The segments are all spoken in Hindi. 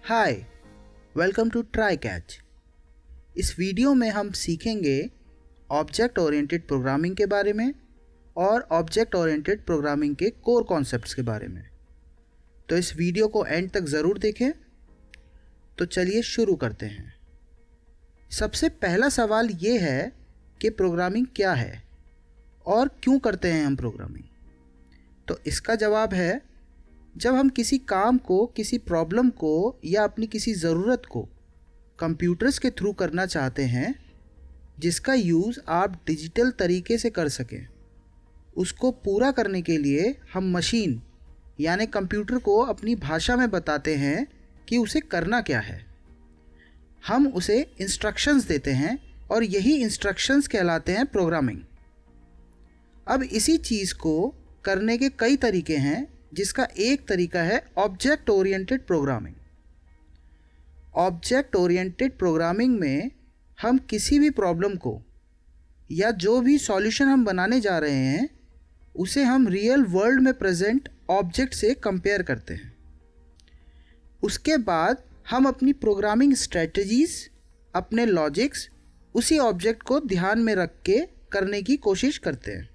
Hi, welcome to Try Catch. इस वीडियो में हम सीखेंगे ऑब्जेक्ट ओरिएंटेड प्रोग्रामिंग के बारे में और ऑब्जेक्ट ओरिएंटेड प्रोग्रामिंग के कोर कॉन्सेप्ट्स के बारे में। तो इस वीडियो को एंड तक ज़रूर देखें। तो चलिए शुरू करते हैं। सबसे पहला सवाल ये है कि प्रोग्रामिंग क्या है और क्यों करते हैं हम प्रोग्रामिंग। तो इसका जवाब है, जब हम किसी काम को, किसी प्रॉब्लम को या अपनी किसी ज़रूरत को कंप्यूटर्स के थ्रू करना चाहते हैं जिसका यूज़ आप डिजिटल तरीके से कर सकें, उसको पूरा करने के लिए हम मशीन यानी कंप्यूटर को अपनी भाषा में बताते हैं कि उसे करना क्या है। हम उसे इंस्ट्रक्शंस देते हैं और यही इंस्ट्रक्शंस कहलाते हैं प्रोग्रामिंग। अब इसी चीज़ को करने के कई तरीके हैं, जिसका एक तरीका है object oriented programming. Object oriented programming में हम किसी भी प्रॉब्लम को या जो भी सॉल्यूशन हम बनाने जा रहे हैं उसे हम रियल वर्ल्ड में प्रेजेंट ऑब्जेक्ट से कंपेयर करते हैं। उसके बाद हम अपनी प्रोग्रामिंग स्ट्रेटजीज, अपने लॉजिक्स उसी ऑब्जेक्ट को ध्यान में रख के करने की कोशिश करते हैं।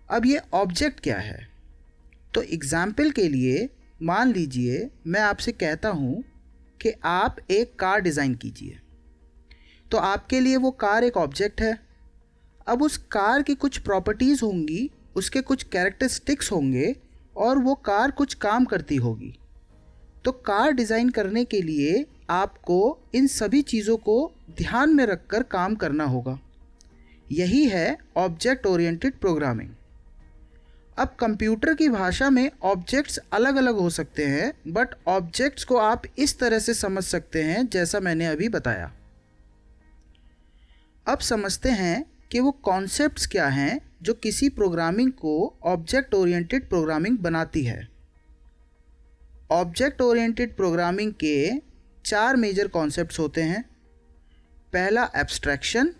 अब ये ऑब्जेक्ट क्या है? तो एग्जाम्पल के लिए मान लीजिए मैं आपसे कहता हूँ कि आप एक कार डिज़ाइन कीजिए, तो आपके लिए वो कार एक ऑब्जेक्ट है। अब उस कार की कुछ प्रॉपर्टीज़ होंगी, उसके कुछ कैरेक्टरिस्टिक्स होंगे और वो कार कुछ काम करती होगी। तो कार डिज़ाइन करने के लिए आपको इन सभी चीज़ों को ध्यान में रखकर काम करना होगा। यही है ऑब्जेक्ट ओरिएंटेड प्रोग्रामिंग। अब कंप्यूटर की भाषा में ऑब्जेक्ट्स अलग अलग हो सकते हैं, बट ऑब्जेक्ट्स को आप इस तरह से समझ सकते हैं जैसा मैंने अभी बताया। अब समझते हैं कि वो कॉन्सेप्ट्स क्या हैं जो किसी प्रोग्रामिंग को ऑब्जेक्ट ओरिएंटेड प्रोग्रामिंग बनाती है। ऑब्जेक्ट ओरिएंटेड प्रोग्रामिंग के 4 मेजर कॉन्सेप्ट्स होते हैं। पहला एब्स्ट्रैक्शन,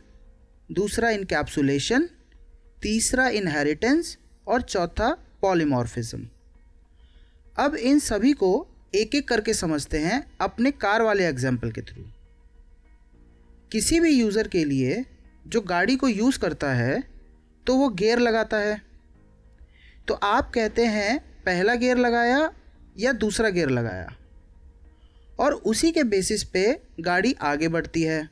दूसरा इनकैप्सुलेशन, तीसरा इनहेरिटेंस और चौथा पॉलीमॉर्फिज्म। अब इन सभी को एक एक करके समझते हैं अपने कार वाले एग्जाम्पल के थ्रू। किसी भी यूज़र के लिए जो गाड़ी को यूज़ करता है तो वो गियर लगाता है। तो आप कहते हैं पहला गियर लगाया या दूसरा गियर लगाया, और उसी के बेसिस पे गाड़ी आगे बढ़ती है।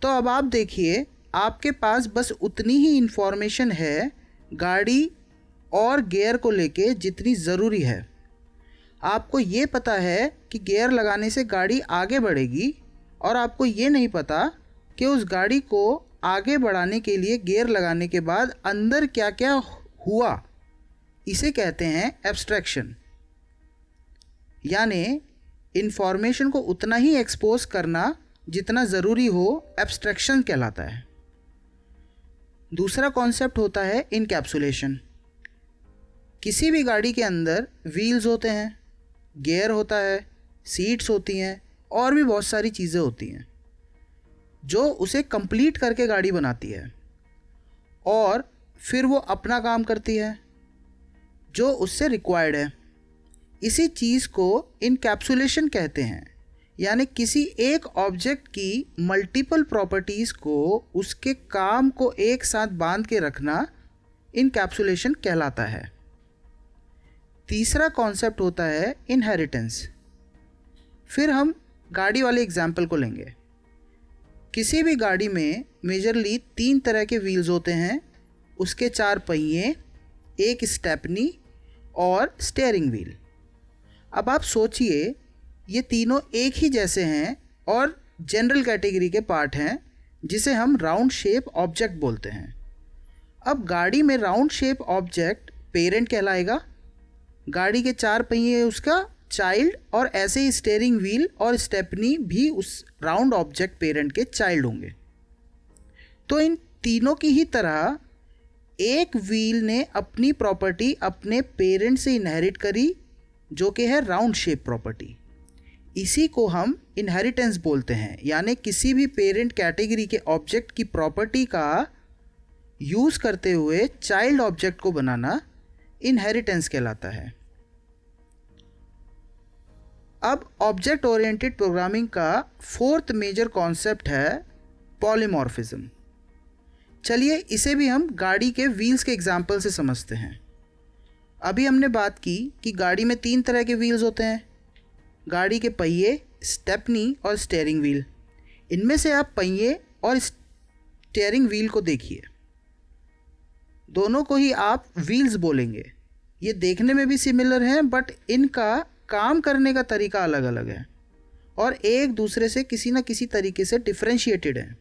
तो अब आप देखिए, आपके पास बस उतनी ही इंफॉर्मेशन है गाड़ी और गियर को लेके जितनी ज़रूरी है। आपको ये पता है कि गियर लगाने से गाड़ी आगे बढ़ेगी, और आपको ये नहीं पता कि उस गाड़ी को आगे बढ़ाने के लिए गियर लगाने के बाद अंदर क्या क्या हुआ। इसे कहते हैं एब्स्ट्रैक्शन, यानी इन्फॉर्मेशन को उतना ही एक्सपोज करना जितना ज़रूरी हो, एब्स्ट्रैक्शन कहलाता है। दूसरा कॉन्सेप्ट होता है इनकैप्सुलेशन। किसी भी गाड़ी के अंदर व्हील्स होते हैं, गियर होता है, सीट्स होती हैं और भी बहुत सारी चीज़ें होती हैं जो उसे कंप्लीट करके गाड़ी बनाती है, और फिर वो अपना काम करती है जो उससे रिक्वायर्ड है। इसी चीज़ को इनकैप्सुलेशन कहते हैं, यानी किसी एक ऑब्जेक्ट की मल्टीपल प्रॉपर्टीज़ को, उसके काम को एक साथ बांध के रखना इनकैप्सुलेशन कहलाता है। तीसरा कॉन्सेप्ट होता है इनहेरिटेंस। फिर हम गाड़ी वाले एग्जाम्पल को लेंगे। किसी भी गाड़ी में मेजरली 3 तरह के व्हील्स होते हैं, उसके 4 पहिए, एक स्टेपनी और स्टीयरिंग व्हील। अब आप सोचिए, ये तीनों एक ही जैसे हैं और जनरल कैटेगरी के पार्ट हैं जिसे हम राउंड शेप ऑब्जेक्ट बोलते हैं। अब गाड़ी में राउंड शेप ऑब्जेक्ट पेरेंट कहलाएगा, गाड़ी के 4 पहिए उसका चाइल्ड, और ऐसे ही स्टीयरिंग व्हील और स्टेपनी भी उस राउंड ऑब्जेक्ट पेरेंट के चाइल्ड होंगे। तो इन तीनों की ही तरह एक व्हील ने अपनी प्रॉपर्टी अपने पेरेंट से इनहेरिट करी, जो कि है राउंड शेप प्रॉपर्टी। इसी को हम इनहेरिटेंस बोलते हैं, यानी किसी भी पेरेंट कैटेगरी के ऑब्जेक्ट की प्रॉपर्टी का यूज़ करते हुए चाइल्ड ऑब्जेक्ट को बनाना इनहेरिटेंस कहलाता है। अब ऑब्जेक्ट ओरिएंटेड प्रोग्रामिंग का फोर्थ मेजर कॉन्सेप्ट है पॉलीमॉर्फिज्म। चलिए इसे भी हम गाड़ी के व्हील्स के एग्जाम्पल से समझते हैं। अभी हमने बात की कि गाड़ी में 3 तरह के व्हील्स होते हैं, गाड़ी के पहिए, स्टेपनी और स्टीयरिंग व्हील। इनमें से आप पहिए और स्टीयरिंग व्हील को देखिए, दोनों को ही आप व्हील्स बोलेंगे। ये देखने में भी सिमिलर हैं बट इनका काम करने का तरीका अलग अलग है और एक दूसरे से किसी न किसी तरीके से डिफरेंशिएटेड है।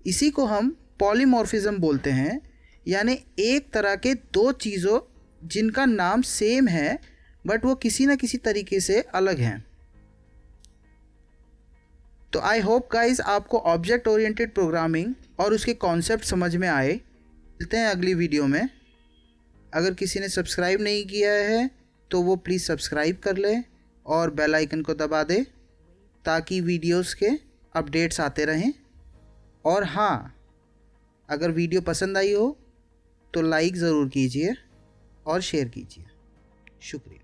इसी को हम पॉलीमॉर्फिज्म बोलते हैं, यानी एक तरह के 2 चीज़ों जिनका नाम सेम है बट वो किसी न किसी तरीके से अलग हैं। तो आई होप गाइस आपको ऑब्जेक्ट ओरिएंटेड प्रोग्रामिंग और उसके कॉन्सेप्ट समझ में आए। मिलते हैं अगली वीडियो में। अगर किसी ने सब्सक्राइब नहीं किया है तो वो प्लीज़ सब्सक्राइब कर ले और बेल आइकन को दबा दे ताकि वीडियोस के अपडेट्स आते रहें। और हाँ, अगर वीडियो पसंद आई हो तो लाइक ज़रूर कीजिए और शेयर कीजिए। शुक्रिया।